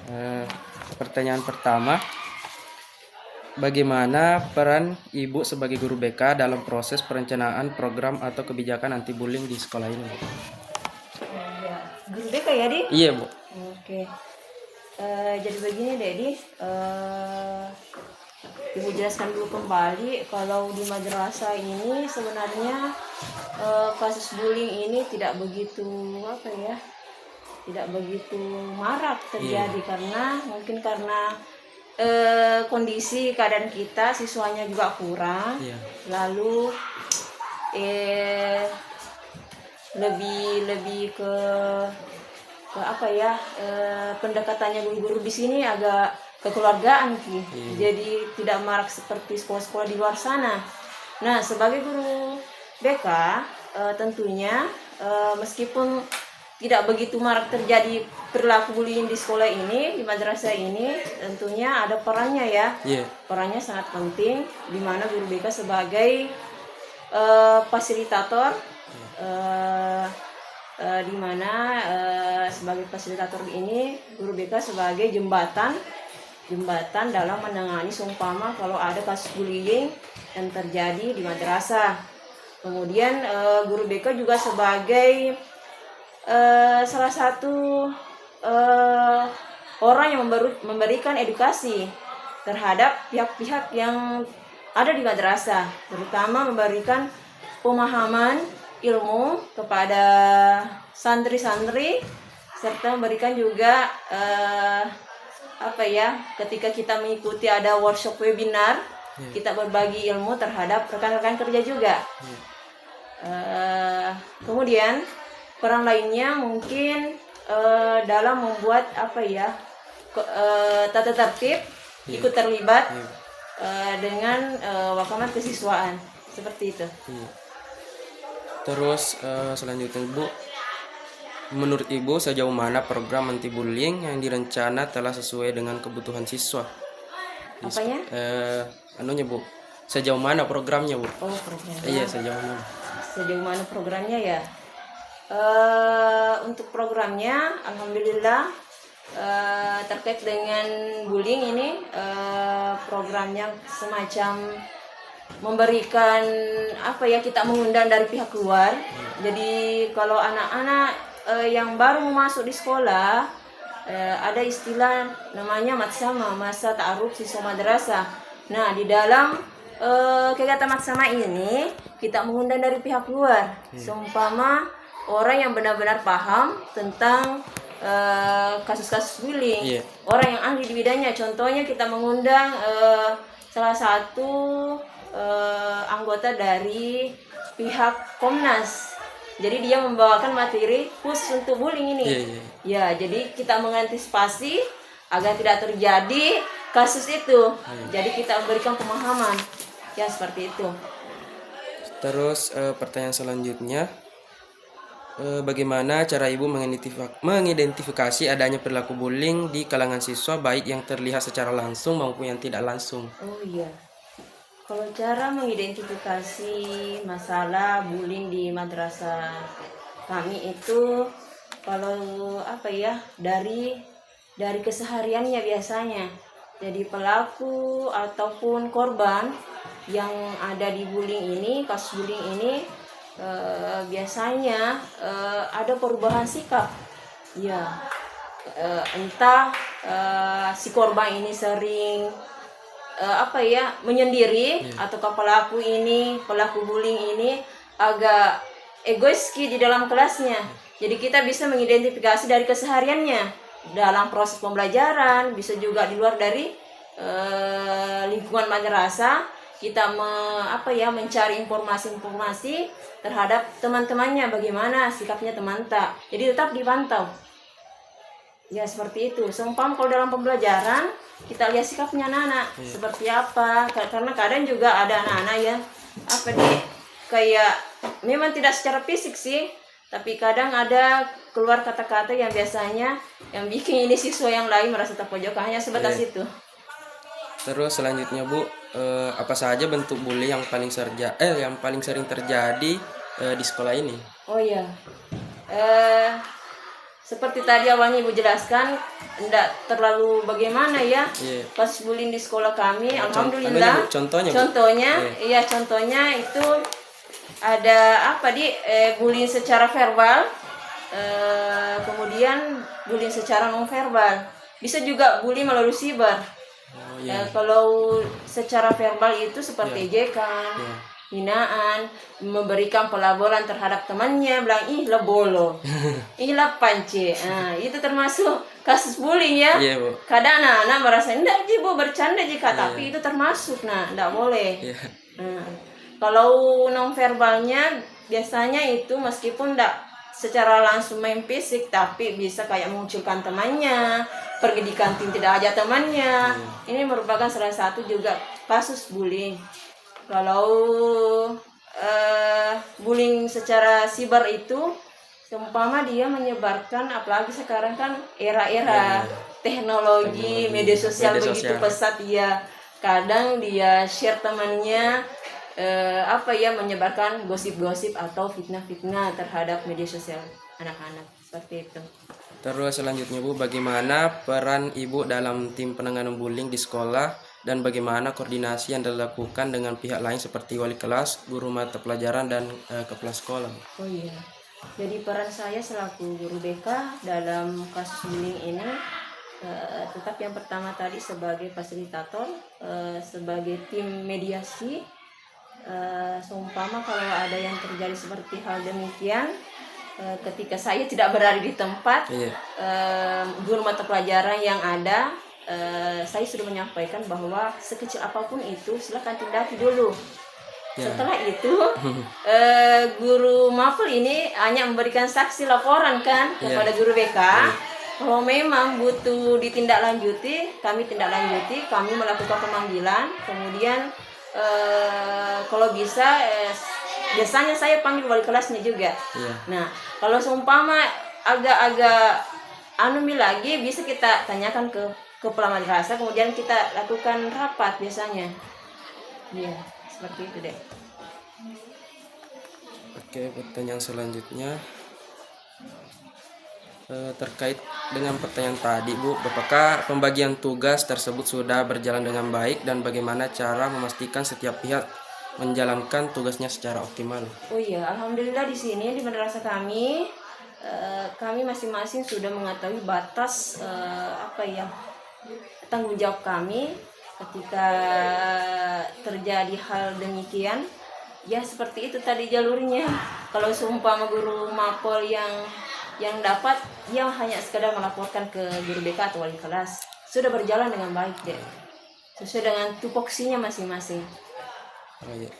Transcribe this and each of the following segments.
Eh, Pertanyaan pertama, bagaimana peran Ibu sebagai guru BK dalam proses perencanaan program atau kebijakan anti bullying di sekolah ini? Ya, guru BK ya, Di? Iya, Bu. Oke. Jadi begini, Dedi. Ibu jelaskan dulu kembali kalau di madrasah ini sebenarnya kasus bullying ini tidak begitu tidak begitu marak terjadi karena mungkin karena kondisi keadaan kita siswanya juga kurang, lalu lebih ke pendekatannya guru-guru di sini agak kekeluargaan Ki. Jadi tidak marak seperti sekolah-sekolah di luar sana. Nah, sebagai guru BK tentunya meskipun tidak begitu marak terjadi perilaku bullying di sekolah ini, di madrasah ini, tentunya ada perannya ya. Perannya sangat penting di mana guru BK sebagai fasilitator di mana sebagai fasilitator ini guru BK sebagai jembatan dalam menangani seumpama kalau ada kasus bullying yang terjadi di madrasah. Kemudian guru BK juga sebagai salah satu orang yang memberikan edukasi terhadap pihak-pihak yang ada di madrasah, terutama memberikan pemahaman ilmu kepada santri-santri serta memberikan juga ketika kita mengikuti ada workshop webinar, kita berbagi ilmu terhadap rekan-rekan kerja juga. Kemudian peran lainnya mungkin dalam membuat tata tertib, ikut terlibat dengan wakamat kesiswaan seperti itu. Terus selanjutnya, Bu, menurut Ibu sejauh mana program anti bullying yang direncana telah sesuai dengan kebutuhan siswa? Apanya? Bu, sejauh mana programnya, Bu? Oh, programnya. Iya, sejauh mana? Sejauh mana programnya ya? Untuk programnya, alhamdulillah terkait dengan bullying ini programnya semacam memberikan kita mengundang dari pihak luar. Jadi kalau anak-anak yang baru masuk di sekolah ada istilah namanya matsama, masa ta'aruf siswa madrasah. Nah, di dalam kegiatan matsama ini kita mengundang dari pihak luar, seumpama orang yang benar-benar paham tentang kasus-kasus bullying, orang yang ahli di bidangnya. Contohnya kita mengundang salah satu anggota dari pihak Komnas. Jadi dia membawakan materi khusus untuk bullying ini. Ya, jadi kita mengantisipasi agar tidak terjadi kasus itu. Jadi kita memberikan pemahaman. Ya, seperti itu. Terus pertanyaan selanjutnya, bagaimana cara Ibu mengidentifikasi adanya perilaku bullying di kalangan siswa, baik yang terlihat secara langsung maupun yang tidak langsung? Oh iya, kalau cara mengidentifikasi masalah bullying di madrasah kami itu, kalau dari kesehariannya biasanya. Jadi pelaku ataupun korban yang ada di bullying ini, kasus bullying ini, biasanya ada perubahan sikap. Ya, entah si korban ini sering menyendiri, atau pelaku bullying ini agak egois di dalam kelasnya. Jadi kita bisa mengidentifikasi dari kesehariannya dalam proses pembelajaran, bisa juga di luar dari lingkungan madrasah. Kita mencari informasi terhadap teman-temannya, bagaimana sikapnya teman tak. Jadi tetap dipantau. Ya, seperti itu. Seumpama kalau dalam pembelajaran kita lihat sikapnya anak-anak seperti apa, karena kadang juga ada anak-anak yang kayak memang tidak secara fisik sih, tapi kadang ada keluar kata-kata yang biasanya yang bikin ini siswa yang lain merasa terpojokkan, hanya sebatas itu. Terus selanjutnya, Bu, apa saja bentuk bully yang paling sering terjadi di sekolah ini? Oh ya, seperti tadi awalnya Ibu jelaskan, tidak terlalu bagaimana ya. Iya. Pas bullying di sekolah kami, Anunya, alhamdulillah. Bu, contohnya, Bu. Contohnya, iya contohnya itu ada apa bullying secara verbal, kemudian bullying secara non verbal. Bisa juga bullying melalui siber. Oh, iya. Kalau secara verbal itu seperti ejekan, Iya. hinaan, memberikan pelabelan terhadap temannya, bilang ih lah bolo, ih lah panci. Nah, itu termasuk kasus bullying ya. Iya, Bu. Kadang anak-anak merasa enggak ji Bu, bercanda jika, tapi itu termasuk, nah enggak boleh. Iya. Nah, kalau non verbalnya biasanya itu meskipun enggak secara langsung main fisik, tapi bisa kayak mengucilkan temannya, pergi di kantin tidak ajak temannya. Ini merupakan salah satu juga kasus bullying. Kalau bullying secara siber itu seumpama dia menyebarkan, apalagi sekarang kan era-era teknologi, media sosial begitu pesat, ya kadang dia share temannya menyebarkan gosip-gosip atau fitnah-fitnah terhadap media sosial anak-anak, seperti itu. Terus selanjutnya Bu, bagaimana peran Ibu dalam tim penanganan bullying di sekolah dan bagaimana koordinasi yang dilakukan dengan pihak lain seperti wali kelas, guru mata pelajaran, dan kepala sekolah? Oh iya, jadi peran saya selaku guru BK dalam kasus bullying ini tetap yang pertama tadi sebagai fasilitator, sebagai tim mediasi. Seumpama kalau ada yang terjadi seperti hal demikian, ketika saya tidak berada di tempat, guru mata pelajaran yang ada, saya sudah menyampaikan bahwa sekecil apapun itu silakan tindaki dulu. Setelah itu guru mapel ini hanya memberikan saksi laporan kan kepada guru BK. Kalau memang butuh ditindaklanjuti, kami tindaklanjuti, kami melakukan pemanggilan, kemudian kalau bisa biasanya saya panggil wali kelasnya juga. Nah, kalau seumpama agak-agak lagi, bisa kita tanyakan ke kepala madrasah, kemudian kita lakukan rapat biasanya. Iya, seperti itu deh. Oke, pertanyaan selanjutnya terkait dengan pertanyaan tadi Bu, apakah pembagian tugas tersebut sudah berjalan dengan baik dan bagaimana cara memastikan setiap pihak menjalankan tugasnya secara optimal? Oh iya, alhamdulillah di sini di madrasah kami masing-masing sudah mengetahui batas tanggung jawab kami ketika terjadi hal demikian. Ya seperti itu tadi jalurnya. Kalau seumpama guru mapel yang dapat, dia hanya sekedar melaporkan ke guru BK atau wali kelas, sudah berjalan dengan baik deh, sesuai dengan tupoksinya masing-masing. Oh, iya.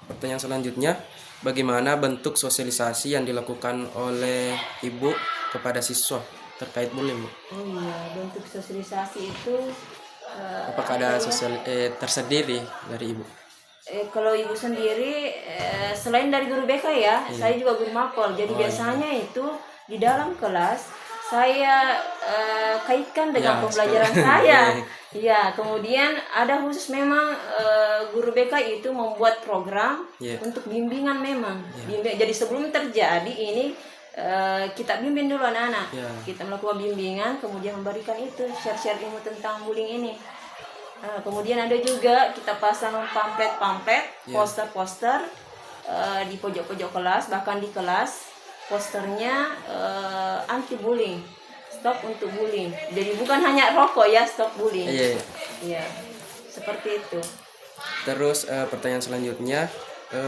Pertanyaan selanjutnya, bagaimana bentuk sosialisasi yang dilakukan oleh Ibu kepada siswa terkait bullying, Bu? Oh iya, bentuk sosialisasi itu apakah ada tersendiri dari Ibu? Kalau Ibu sendiri, selain dari guru BK ya, saya juga guru mapel. Jadi biasanya itu di dalam kelas saya kaitkan dengan pembelajaran saya. Ya, kemudian ada khusus memang guru BK itu membuat program untuk bimbingan memang. Jadi sebelum terjadi ini kita bimbing dulu anak-anak. Kita melakukan bimbingan, kemudian memberikan itu share-share ilmu tentang bullying ini. Kemudian ada juga kita pasang pamflet, poster-poster di pojok-pojok kelas, bahkan di kelas posternya anti bullying, stop untuk bullying. Jadi bukan hanya rokok ya, stop bullying. Iya, seperti itu. Terus pertanyaan selanjutnya,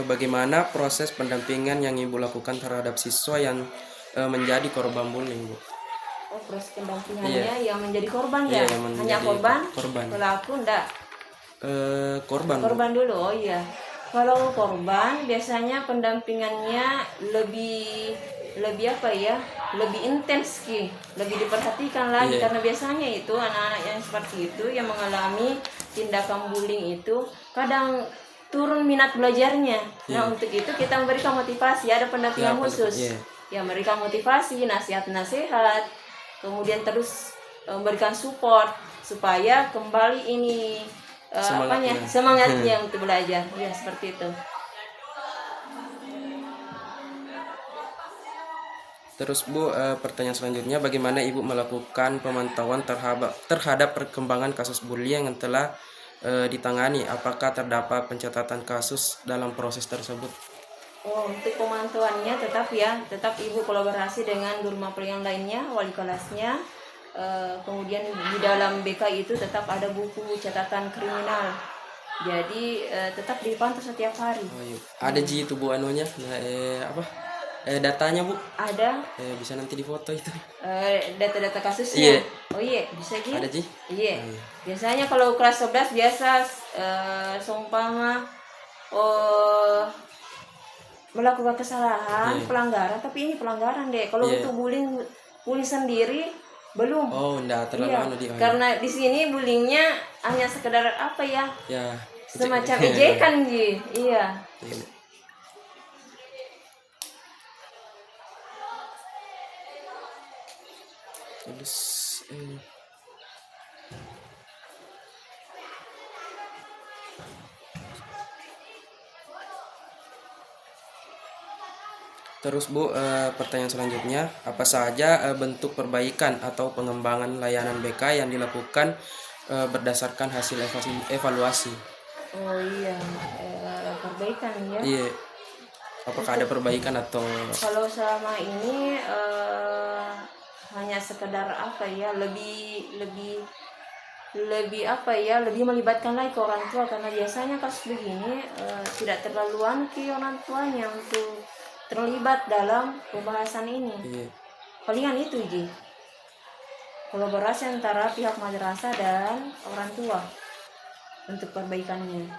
bagaimana proses pendampingan yang Ibu lakukan terhadap siswa yang menjadi korban bullying, Bu? Oh, proses pendampingannya yang menjadi korban ya? Hanya korban? Pelaku enggak? Korban dulu, oh iya. Kalau korban biasanya pendampingannya lebih intens lebih diperhatikan lagi, karena biasanya itu anak-anak yang seperti itu yang mengalami tindakan bullying itu kadang turun minat belajarnya. Nah, untuk itu kita memberikan motivasi, ada pendampingan khusus. Ya, memberikan motivasi, nasihat-nasihat, kemudian terus memberikan support supaya kembali ini semangatnya untuk belajar. Ya, seperti itu. Terus Bu, pertanyaan selanjutnya, bagaimana Ibu melakukan pemantauan terhadap perkembangan kasus bullying yang telah ditangani? Apakah terdapat pencatatan kasus dalam proses tersebut? Oh, untuk pemantauannya tetap ibu kolaborasi dengan guru mapel yang lainnya, wali kelasnya. Kemudian di dalam BK itu tetap ada buku catatan kriminal. Jadi tetap dipantau setiap hari. Oh, iya. Ada Ji itu Bu anunya, datanya Bu, Ada bisa nanti difoto itu. data-data kasusnya. Iya, Oh iya, bisa Ji. ada Ji. Iya. Oh, iya. Biasanya kalau kelas 11 biasa seumpama oh melakukan kesalahan, Iya. pelanggaran, tapi ini pelanggaran deh. Kalau Iya. untuk bullying sendiri belum. Oh, enggak terlalu Iya, anu dia. Oh, iya. karena di sini bullyingnya hanya sekedar apa ya, Ya, semacam ejekan Ji. Iya. Iya. Terus Terus Bu, pertanyaan selanjutnya, apa saja bentuk perbaikan atau pengembangan layanan BK yang dilakukan berdasarkan hasil evaluasi? Oh iya, perbaikan ya. Iya, apakah ada perbaikan atau Kalau selama ini hanya sekedar apa ya, lebih apa ya, lebih melibatkan lagi ke orang tua, karena biasanya kasus begini tidak terlalu ke orang tuanya untuk terlibat dalam pembahasan ini. iya, Palingan itu Ji, kolaborasi antara pihak madrasah dan orang tua untuk perbaikannya.